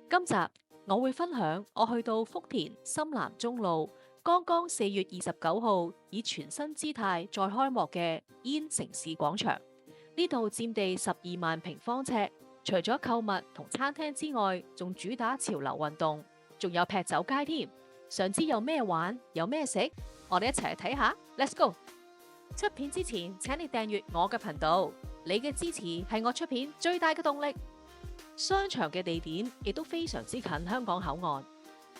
今集我會分享我去到福田深南中路，剛剛4月29號以全新姿態再開幕嘅煙城市廣場。呢度佔地12萬平方尺，除咗購物同餐廳之外，仲主打潮流運動，仲有劈酒街添。想知有咩玩，有咩食？我哋一齊去睇下。Let's go！出片之前，請你訂閱我嘅頻道，你嘅支持係我出片最大嘅動力。商場嘅地點亦都非常之近香港口岸，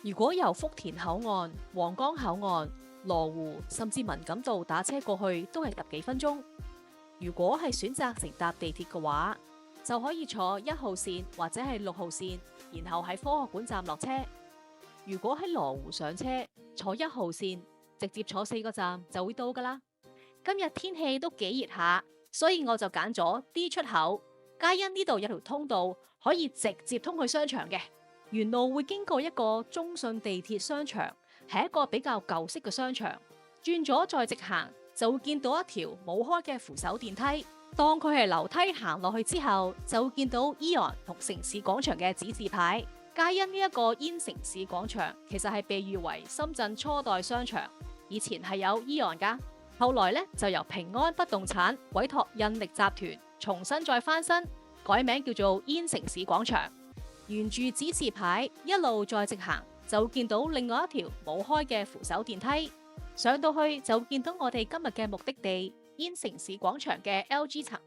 如果由福田口岸、皇崗口岸、羅湖甚至文錦渡打車過去都係10幾分鐘。如果係選擇乘搭地鐵嘅話，就可以坐1號線或者係6號線，然後喺科學館站落車。如果喺羅湖上車，坐1號線，直接坐4個站就會到噶啦。今日天氣都幾熱下，所以我就揀咗 D 出口，皆因呢度有條通道可以直接通去商場嘅。沿路會經過一個中信地鐵商場，係一個比較舊式嘅商場。轉咗再直行，就會見到一條冇開嘅扶手電梯。當佢係樓梯行落去之後，就會見到 AEON 同城市廣場嘅指示牌。皆因呢一個煙城市廣場其實係被譽為深圳初代商場，以前係有 AEON 噶，後來呢就由平安不動產委託印力集團重新再翻新，改名叫做煙城市廣場。沿住指示牌一路再直行，就會見到另外一條冇開嘅扶手電梯。上到去就會見到我哋今日嘅目的地煙城市廣場嘅 LG 層。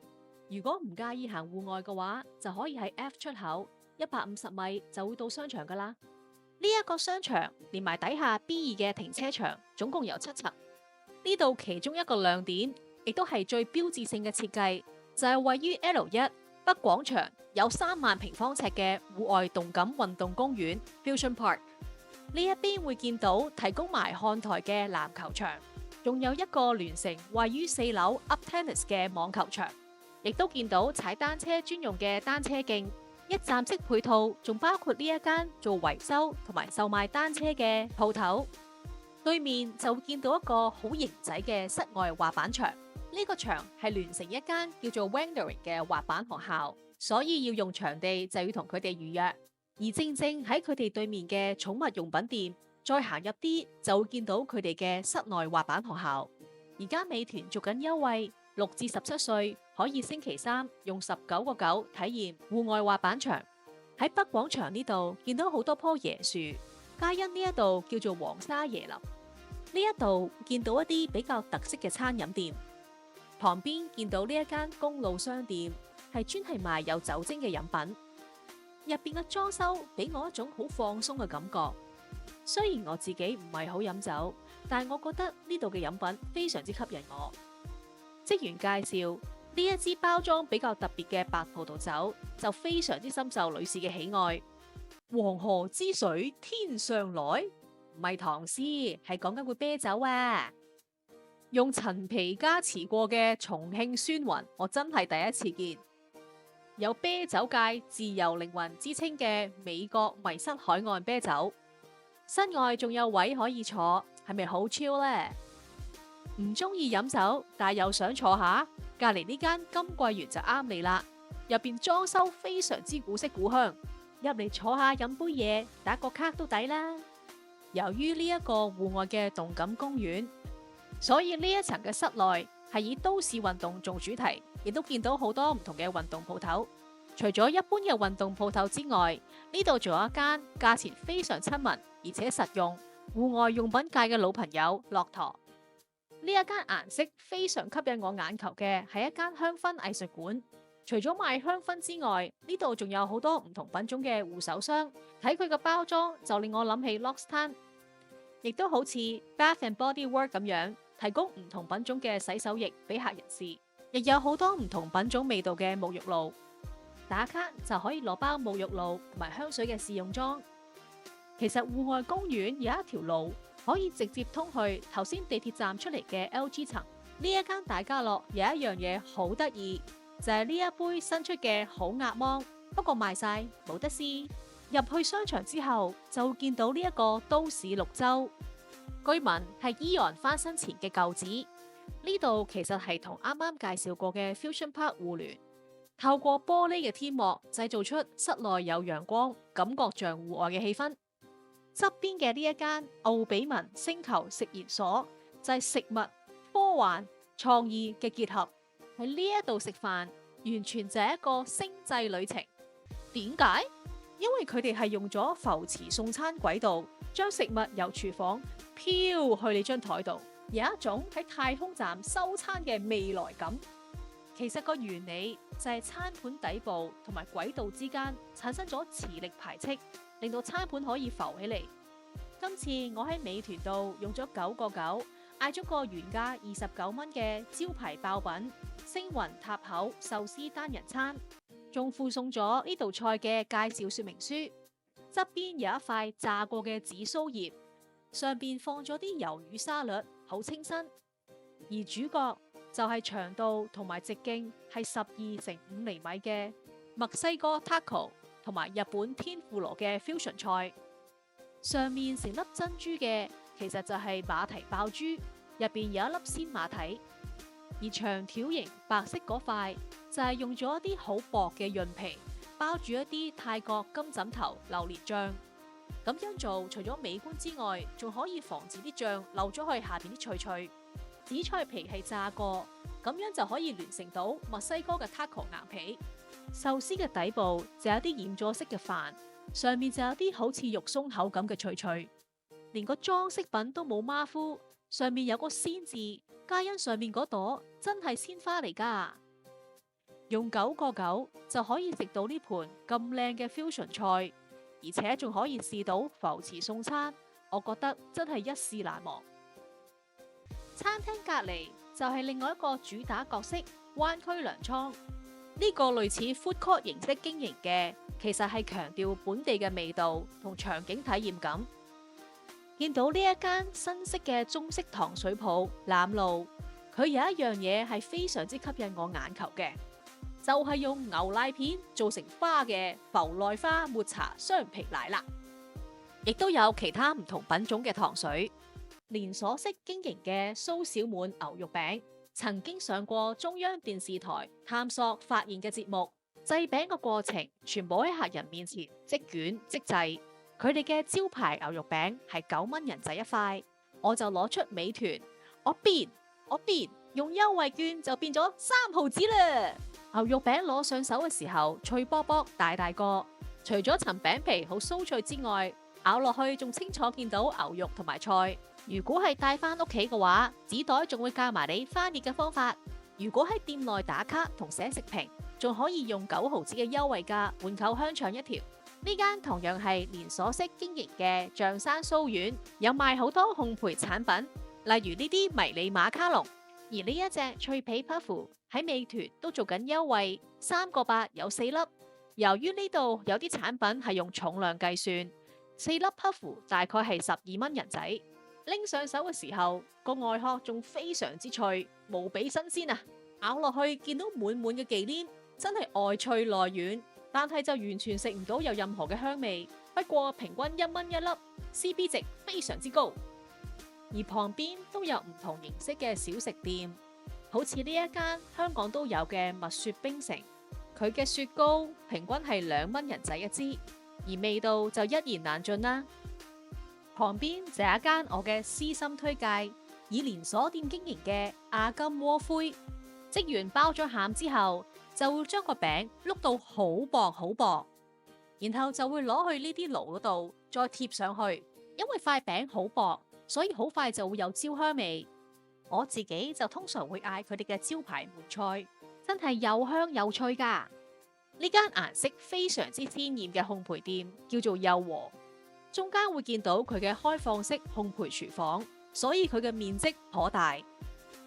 如果唔介意行戶外嘅話，就可以喺 F 出口150米就會到商場噶啦。呢一個商場連埋底下 B2 嘅停車場，總共有7層。呢度其中一個亮點，亦都係最標誌性嘅設計，就係位於 L1北廣場，有3萬平方尺嘅戶外動感運動公園 Fusion Park。呢一邊會見到提供埋看台嘅籃球場，仲有一個聯成位於4樓 Up Tennis 嘅網球場，亦都見到踩單車專用嘅單車徑。一站式配套仲包括呢一間做維修同埋售賣單車嘅鋪頭。對面就會見到一個好型仔嘅室外滑板場。呢個場係聯成一間叫做 Wandering 嘅滑板學校，所以要用場地就要同佢哋預約。而正正喺佢哋對面嘅寵物用品店，再行入啲就會見到佢哋嘅室內滑板學校。而家美團做緊優惠，6至17歲可以星期3用19.9體驗戶外滑板場。喺北廣場呢度見到好多棵椰樹，皆因呢一度叫做黃沙椰林。呢一度見到一啲比較特色嘅餐飲店。旁邊見到呢一間公路商店，係專係賣有酒精嘅飲品。入邊嘅裝修俾我一種好放鬆嘅感覺。雖然我自己唔係好飲酒，但係我覺得呢度嘅飲品非常之吸引我。職員介紹呢一支包裝比較特別嘅白葡萄酒，就非常之深受女士嘅喜愛。黃河之水天上來，唔係唐詩，係講緊杯啤酒啊！用陳皮加持過嘅重慶酸雲，我真係第一次見。有啤酒界自由靈魂之稱嘅美國迷失海岸啤酒。室外仲有位可以坐，係咪好 chill 呢？唔中意飲酒，但又想坐下，隔籬呢間金桂園就啱你啦。入邊裝修非常之古色古香，入嚟坐下飲杯嘢，打個卡都抵啦。由於呢一個戶外嘅動感公園，所以呢一層嘅室內係以都市運動做主題，亦都見到好多唔同嘅運動鋪頭。除咗一般嘅運動鋪頭之外，呢度仲有一間價錢非常親民而且實用戶外用品界嘅老朋友駱駝。呢一間顏色非常吸引我眼球嘅係一間香薰藝術館。除咗賣香薰之外，呢度仲有好多唔同品種嘅護手霜。睇佢嘅包裝就令我諗起 L'Occitane， 亦都好似 Bath and Body Works 咁樣，提供唔同品種嘅洗手液俾客人試，亦有好多唔同品種味道嘅沐浴露。打卡就可以攞包沐浴露同埋香水嘅試用裝。其實戶外公園有一條路可以直接通去頭先地鐵站出嚟嘅 LG 層。呢一間大家樂有一樣嘢好得意，就係呢一杯新出嘅好壓芒，不過賣晒冇得試。入去商場之後就會見到呢一個都市綠洲，據聞係 AEON 翻新前嘅舊址。呢度其實係同啱啱介紹過嘅 Fusion Park 互聯。透過玻璃嘅天幕製造出室內有陽光，感覺像戶外嘅氣氛。側邊嘅呢一間奧比文星球食研所就係食物、科幻、創意嘅結合。喺呢一度食飯，完全就係一個星際旅程。點解？因為佢哋係用咗浮磁送餐軌道，將食物由廚房飄去你張台度，有一種喺太空站收餐嘅未來感。其實個原理就係餐盤底部同埋軌道之間產生咗磁力排斥，令到餐盤可以浮起嚟。今次我喺美團度用咗9.9，嗌咗個原價29蚊嘅招牌爆品星雲塔口壽司單人餐，仲附送咗呢道菜嘅介紹說明書。側邊有一塊炸過嘅紫蘇葉，上邊放咗啲魷魚沙律，好清新。而主角就係長度同埋直徑係12×5厘米嘅墨西哥 taco 同埋日本天婦羅嘅 fusion 菜。上面成粒珍珠嘅其實就係馬蹄爆珠，入邊有一粒鮮馬蹄。而長條形白色嗰塊就係用咗一啲好薄嘅潤皮包住一啲泰國金枕頭榴蓮醬。咁樣做除咗美觀之外，仲可以防止啲醬漏咗去下邊啲脆脆。紫菜皮係炸過，咁樣就可以聯成到墨西哥嘅 taco 硬皮。壽司嘅底部就有啲染咗色嘅飯，上面就有啲好似肉鬆口感嘅脆脆。連個裝飾品都冇馬虎，上面有個鮮字，皆因上面嗰朵真係鮮花嚟噶。用9.9就可以食到呢盤咁靚嘅 fusion 菜，而且仲可以試到浮磁送餐，我覺得真係一試難忘。餐廳隔籬就係另外一個主打角色灣區糧倉，呢個類似 food court 形式經營嘅，其實係強調本地嘅味道同場景體驗感。見到呢一間新式嘅中式糖水鋪攬路，佢有一樣嘢係非常之吸引我眼球嘅，就係用牛奶片做成花嘅浮內花抹茶雙皮奶啦，亦都有其他唔同品種嘅糖水。連鎖式經營嘅蘇小滿牛肉餅，曾經上過中央電視台探索發現嘅節目。製餅嘅過程全部喺客人面前即捲即製。佢哋嘅招牌牛肉餅係9蚊人仔一塊，我就攞出美團，我變用優惠券就變咗3毫子啦。牛肉餅攞上手嘅時候脆卜卜大大個，除咗層餅皮好酥脆之外，咬落去仲清楚見到牛肉同埋菜。如果係帶翻屋企嘅話，紙袋仲會教埋你翻熱嘅方法。如果喺店內打卡同寫食評，仲可以用9毫子嘅優惠價換購香腸一條。呢間同樣係連鎖式經營嘅象山酥丸，有賣好多烘焙產品，例如呢啲迷你馬卡龍。而呢一隻脆皮 puff 喺美團都做緊優惠，3個8有4粒。由於呢度有啲產品係用重量計算，4粒 puff 大概係12蚊人仔。拎上手嘅時候，個外殼仲非常之脆，無比新鮮啊！咬落去見到滿滿嘅忌廉，真係外脆內軟，但係就完全食唔到有任何嘅香味。不過平均1蚊一粒，CP 值非常之高。而旁邊都有唔同形式嘅小食店，好似呢一間香港都有嘅蜜雪冰城，佢嘅雪糕平均係2蚊人仔一支，而味道就一言難盡啦。旁邊就有一間我嘅私心推介，以連鎖店經營嘅阿金鍋灰。職員包咗餡之後，就會將個餅碌到好薄好薄，然後就會攞去呢啲爐嗰度再貼上去。因為塊餅好薄，所以好快就會有焦香味。我自己就通常會嗌佢哋嘅招牌梅菜，真係又香又脆噶。呢間顏色非常之鮮豔嘅烘焙店叫做幼和。中間會見到佢嘅開放式烘焙廚房，所以佢嘅面積頗大。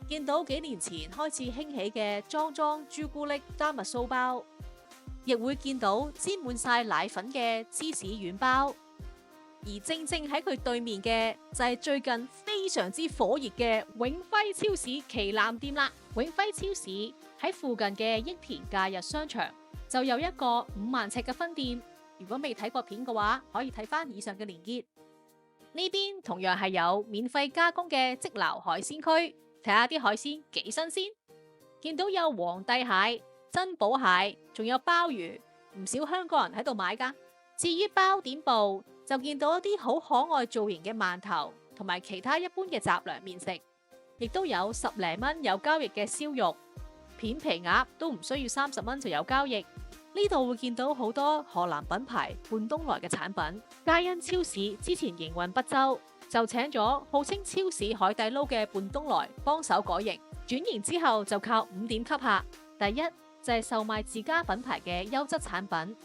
見到幾年前開始興起嘅裝朱古力丹麥酥包，亦會見到沾滿晒奶粉嘅芝士軟包。而正喺佢對面嘅就係最近非常之火熱嘅永輝超市旗艦店啦。永輝超市喺附近嘅益田假日商場就有一個5萬尺嘅分店。如果未睇過片嘅話，可以睇翻以上嘅連結。呢邊同樣係有免費加工嘅即撈海鮮區，睇下啲海鮮幾新鮮。見到有皇帝蟹，珍寶蟹，仲有鮑魚，唔少香港人喺度買㗎。至於包點部，就見到一啲好可愛造型嘅饅頭，同埋其他一般嘅雜糧麵食，亦都有10零蚊有交易嘅燒肉，片皮鴨都唔需要30蚊就有交易。呢度會見到好多河南品牌半冬來嘅產品。皆因超市之前營運不周，就請咗號稱超市海底撈嘅半冬來幫手改型。轉型之後就靠5點吸客。第一就係售賣自家品牌嘅優質產品，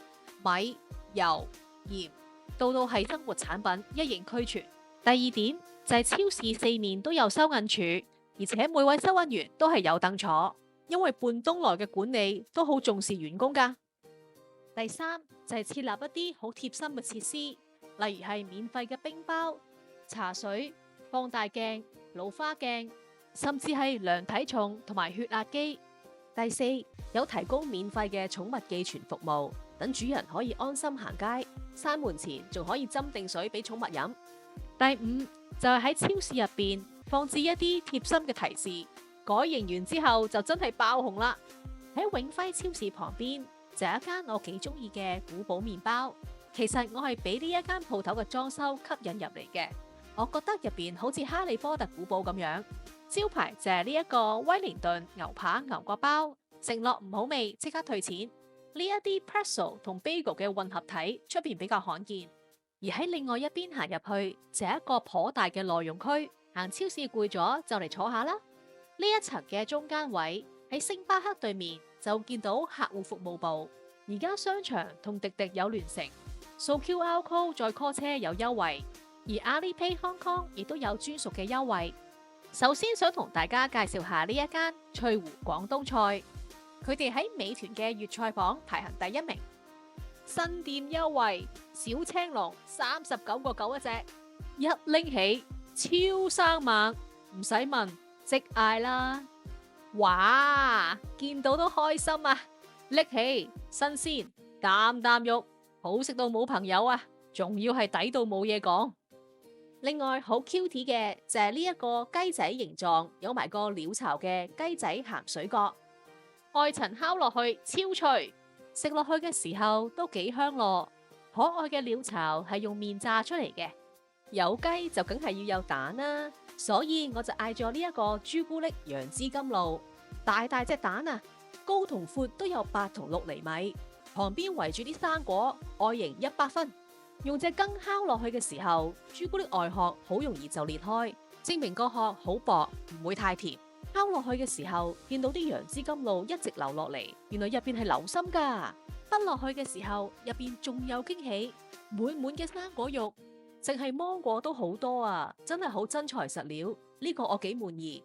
米、油、鹽，到係生活產品一應俱全。第二點就係超市4面都有收銀處，而且每位收銀員都係有凳坐，因為半冬來嘅管理都好重視員工㗎。第三就係設立一啲好貼心嘅設施，例如係免費嘅冰包、茶水、放大鏡、老花鏡，甚至係量體重同埋血壓機。第四，有提供免費嘅寵物寄存服務，等主人可以安心行街，閂門前仲可以斟定水俾寵物飲。第五就係喺超市入邊放置一啲貼心嘅提示，改型完之後就真係爆紅啦。喺永輝超市旁邊就有一間我幾中意嘅古堡麵包，其實我係俾呢一間鋪頭嘅裝修吸引入嚟嘅，我覺得入邊好似哈利波特古堡咁樣。招牌就係呢一個威靈頓牛扒牛角包，食落唔好味即刻退錢。呢一啲 pretzel 同 bagel 嘅混合體出邊比較罕見，而喺另外一邊行入去就係一個頗大嘅內容區，行超市攰咗就嚟坐下啦。呢一層嘅中間位喺星巴克對面就見到客戶服務部，而家商場同滴滴有聯乘，掃 QR code 再 call 車有優惠，而 Alipay Hong Kong 亦都有專屬嘅優惠。首先想同大家介紹下呢一間翠湖廣東菜，佢哋喺美團嘅粵菜榜排行第1名。新店優惠，小青龍39.9一隻，一拎起超生猛，唔使問即嗌啦！哇，見到都開心啊！拎起新鮮，啖啖肉，好食到冇朋友啊！仲要係抵到冇嘢講。另外好 cute 嘅就係呢一個雞仔形狀，有埋個鳥巢嘅雞仔鹹水角，外層烤落去超脆，食落去嘅時候都幾香咯。可愛嘅鳥巢係用麵炸出嚟嘅，有雞就梗係要有蛋啦，所以我就嗌咗呢一個朱古力楊枝甘露，大大隻蛋啊，高同闊都有8同6厘米，旁邊圍住啲生果，外形100分。用隻羹敲落去嘅時候，朱古力外殼好容易就裂開，證明個殼好薄，唔會太甜。敲落去嘅時候，見到啲楊枝甘露一直流落嚟，原來入邊係流心㗎。滗落去嘅時候，入邊仲有驚喜，滿滿嘅生果肉，淨係芒果都好多啊！真係好真材實料，呢個我幾滿意。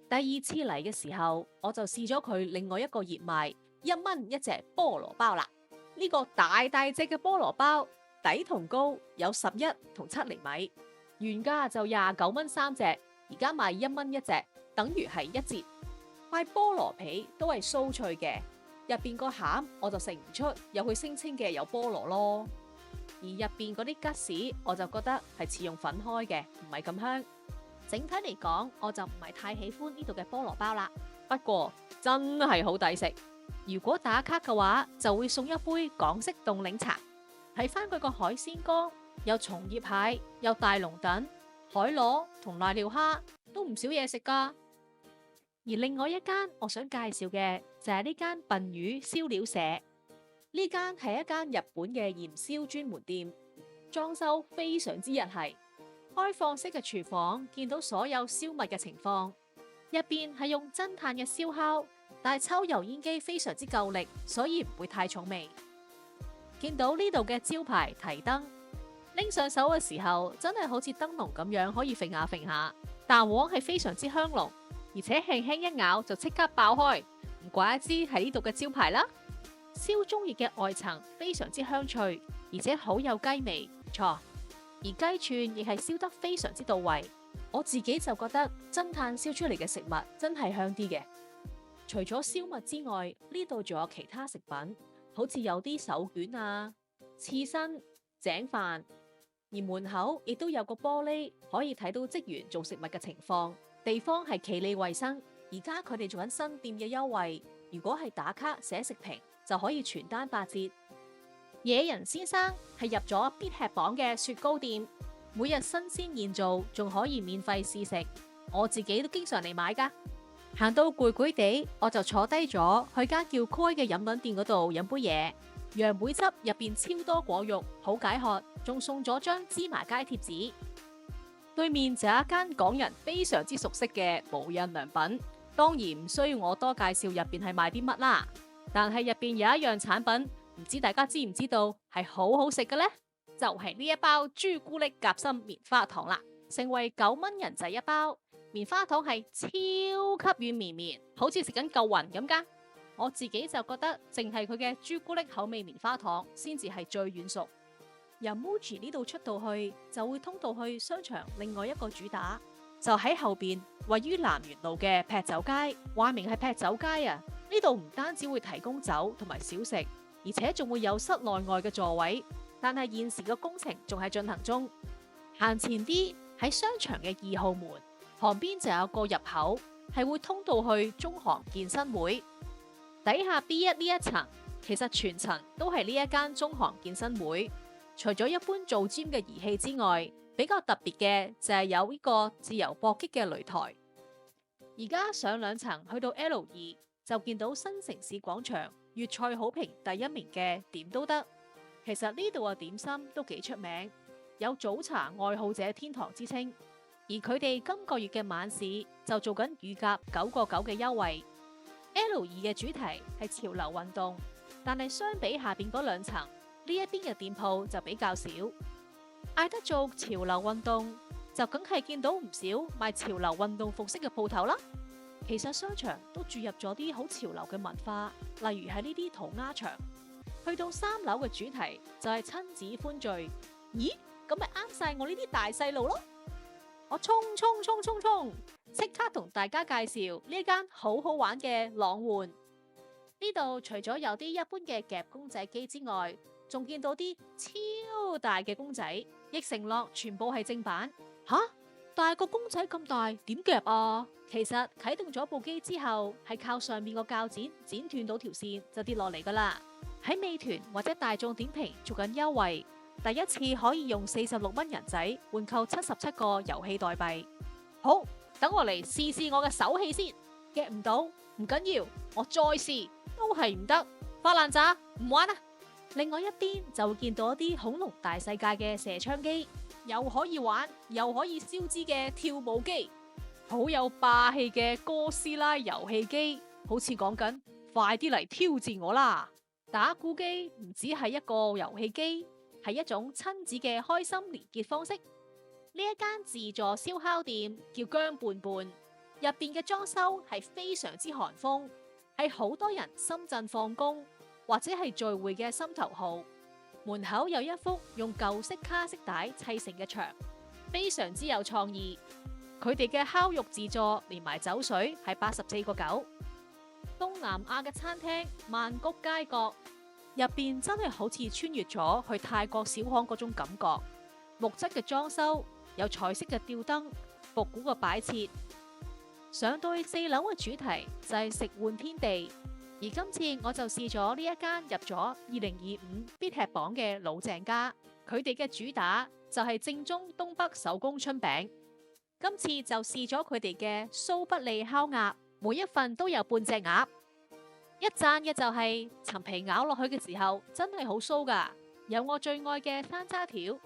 第二次嚟嘅時候，我就試咗佢另外一個熱賣1蚊一隻菠蘿包啦。呢個大大隻嘅菠蘿包，底同高有11同7厘米，原價就29蚊3隻，而家賣1蚊一隻，等於係1折。塊菠蘿皮都係酥脆嘅，入邊個餡我就食唔出有佢聲稱嘅有菠蘿咯。而入邊嗰啲吉士我就覺得係似用粉開嘅，唔係咁香。整體嚟講，我就唔係太喜歡呢度嘅菠蘿包啦。不過真係好抵食，如果打卡嘅話，就會送一杯港式凍檸茶。睇翻佢個海鮮缸，有松葉蟹，有大龍躉、海螺同瀨尿蝦，都唔少嘢食噶。而另外一間我想介紹嘅就係呢間笨魚燒料社，呢間係一間日本嘅鹽燒專門店，裝修非常之日系，開放式嘅廚房，見到所有燒物嘅情況，入邊係用真炭嘅燒烤，但係抽油煙機非常之夠力，所以唔會太重味。見到呢度嘅招牌提燈，拎上手嘅時候真係好似燈籠咁樣，可以揈下揈下。蛋黃係非常之香濃，而且輕輕一咬就即刻爆開，唔怪之係呢度嘅招牌啦。燒中熱嘅外層非常之香脆，而且好有雞味，唔錯。而雞串亦係燒得非常之到位，我自己就覺得真炭燒出嚟嘅食物真係香啲嘅。除咗燒物之外，呢度仲有其他食品。好似有啲手卷啊、刺身、井飯，而門口亦都有個玻璃，可以睇到職員做食物嘅情況。地方係企理衛生。而家佢哋做緊新店嘅優惠，如果係打卡寫食評，就可以全單8折。野人先生係入咗必吃榜嘅雪糕店，每日新鮮現做，仲可以免費試食。我自己都經常嚟買㗎。行到攰攰地，我就坐低咗去間叫 Koi 嘅飲品店嗰度飲杯嘢。楊梅汁入邊超多果肉，好解渴，仲送咗張芝麻街貼紙。對面就有一間港人非常之熟悉嘅無印良品，當然唔需要我多介紹入邊係賣啲乜啦。但係入邊有一樣產品，唔知大家知唔知道係好好食嘅呢？就係呢一包朱古力夾心棉花糖啦，成為9蚊人仔一包。棉花糖係超級軟綿綿，好似食緊嚿雲咁噶。我自己就覺得淨係佢嘅朱古力口味棉花糖先至係最軟熟。由 Muji 呢度出到去，就會通到去商場另外一個主打，就喺後邊位於南園路嘅劈酒街。話明係劈酒街啊！呢度唔單止會提供酒同埋小食，而且仲會有室內外嘅座位。但係現時嘅工程仲係進行中。行前啲喺商場嘅2號門旁邊就有個入口，係會通到去中航健身會。底下 B1 呢一層，其實全層都係呢一間中航健身會。除咗一般做 gym 嘅儀器之外，比較特別嘅就係有呢個自由搏擊嘅擂台。而家上2層去到 L2，就見到新城市廣場粵菜好評第1名嘅點都得。其實呢度嘅點心都幾出名，有早茶愛好者天堂之稱。而佢哋今個月嘅晚市就做緊乳鴿9個9嘅優惠。L2嘅主題係潮流運動，但係相比下邊嗰2層，呢一邊嘅店鋪就比較少。嗌得做潮流運動，就梗係見到唔少賣潮流運動服飾嘅鋪頭啦。其實商場都注入咗啲好潮流嘅文化，例如係呢啲塗鴉牆。去到3樓嘅主題就係親子歡聚。咦，咁咪啱晒我呢啲大細路咯！我衝，即刻同大家介紹呢間好好玩嘅朗玩。呢度除咗有啲一般嘅夾公仔機之外，仲見到啲超大嘅公仔，亦承諾全部係正版。吓，大個公仔咁大，點夾啊？其實啟動咗部機之後，係靠上面個鉸剪剪斷到條線就跌落嚟噶啦。喺美團或者大眾點評做緊優惠，第一次可以用46蚊人仔換購77個遊戲代幣。好，等我嚟試試我嘅手氣先。夾唔到唔緊要，我再試都係唔得，發爛渣唔玩啦。另外一邊就會見到一啲恐龍大世界嘅射槍機，又可以玩又可以燒脂嘅跳舞機，好有霸氣嘅哥斯拉遊戲機，好似講緊快啲嚟挑戰我啦！打鼓機唔只係一個遊戲機，係一種親子嘅開心連結方式。呢一間自助燒烤店叫姜拌拌，入邊嘅裝修係非常之韓風，係好多人深圳放工或者係聚會嘅心頭好。門口有一幅用舊式卡式帶砌成嘅牆，非常之有創意。佢哋嘅烤肉自助連埋酒水係84個9。東南亞嘅餐廳曼谷街角入邊真係好似穿越咗去泰國小巷嗰種感覺，木質嘅裝修，有彩色嘅吊燈，復古嘅擺設。上到去4樓嘅主題就係食玩天地，而今次我就試咗呢一間入咗2025必吃榜嘅老鄭家，佢哋嘅主打就係正宗東北手工春餅。今次就試咗佢哋嘅酥不利烤鴨，每一份都有半隻鴨。一讚嘅就係陳皮咬落去嘅時候真係好酥噶，有我最愛嘅山楂條。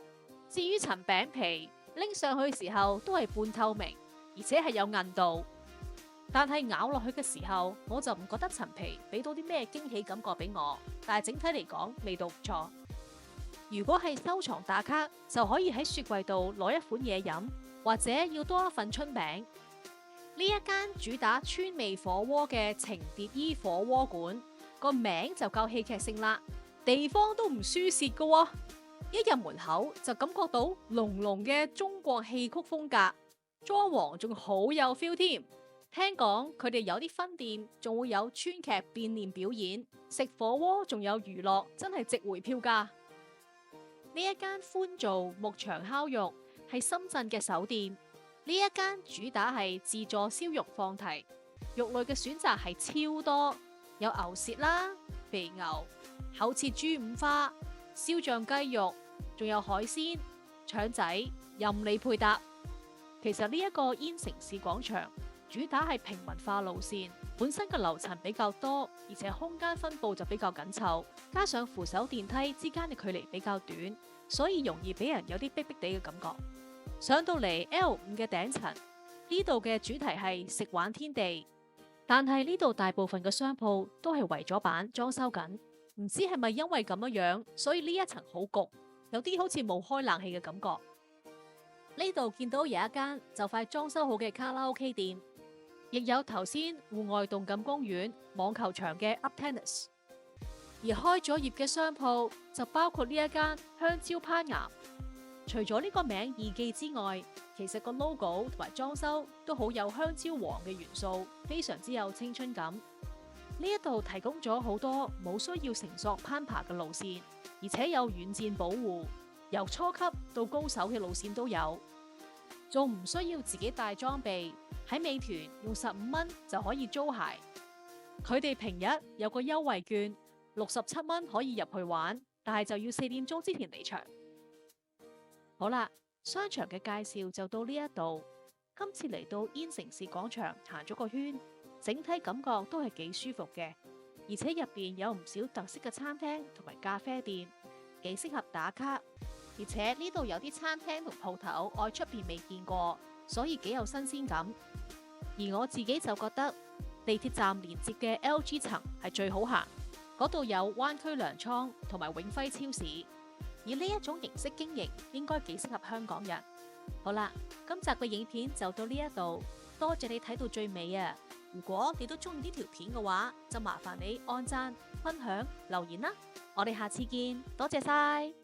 至於陳餅皮拎上去嘅時候都係半透明，而且係有韌度。但係咬落去嘅時候，我就唔覺得陳皮俾到啲咩驚喜感覺俾我。但係整體嚟講，味道唔錯。如果係收藏打卡，就可以喺雪櫃度攞一款嘢飲，或者要多一份春餅。呢一間主打川味火鍋嘅程蝶衣火鍋館，個名就夠戲劇性啦，地方都唔輸蝕噶喎。一入門口就感覺到濃濃嘅中國戲曲風格，裝潢仲好有 feel 添。聽講佢哋有啲分店仲會有川劇變臉表演，食火鍋仲有娛樂，真係值回票價。呢一間歡做牧場烤肉係深圳嘅首店。呢一間主打係自助燒肉放題，肉類嘅選擇係超多，有牛舌啦、肥牛、厚切豬五花、燒醬雞肉，仲有海鮮、腸仔，任你配搭。其實呢一個煙城市廣場主打係平民化路線，本身嘅樓層比較多，而且空間分佈就比較緊湊，加上扶手電梯之間嘅距離比較短，所以容易俾人有啲逼逼地嘅感覺。上到嚟 L5嘅頂層，呢度嘅主題係食玩天地，但係呢度大部分嘅商鋪都係圍咗板裝修緊，唔知係咪因為咁樣，所以呢一層好焗，有啲好似冇開冷氣嘅感覺。呢度見到有一間就快裝修好嘅卡拉 OK 店，亦有頭先戶外動感公園、網球場嘅 Up Tennis。而開咗業嘅商鋪就包括呢一間香蕉攀岩。除咗呢個名易記之外，其實個 logo 同埋裝修都好有香蕉黃嘅元素，非常之有青春感。呢一度提供咗好多冇需要繩索攀爬嘅路線，而且有軟墊保護，由初級到高手嘅路線都有，仲唔需要自己帶裝備。喺美團用15蚊就可以租鞋。佢哋平日有個優惠券，67蚊可以入去玩，但係就要4點鐘之前離場。好啦，商場嘅介紹就到呢一度。今次嚟到煙城市廣場行咗個圈，整體感覺都係幾舒服嘅，而且入邊有唔少特色嘅餐廳同埋咖啡店，幾適合打卡。而且呢度有啲餐廳同鋪頭我喺出邊未見過，所以幾有新鮮感。而我自己就覺得地鐵站連接嘅 LG 層係最好行，嗰度有灣區糧倉同埋永輝超市。而呢一種形式經營應該幾適合香港人。好啦，今集嘅影片就到呢一度，多謝你睇到最尾啊！如果你都中意呢條片嘅話，就麻煩你按讚、分享、留言啦。我哋下次見，多謝晒。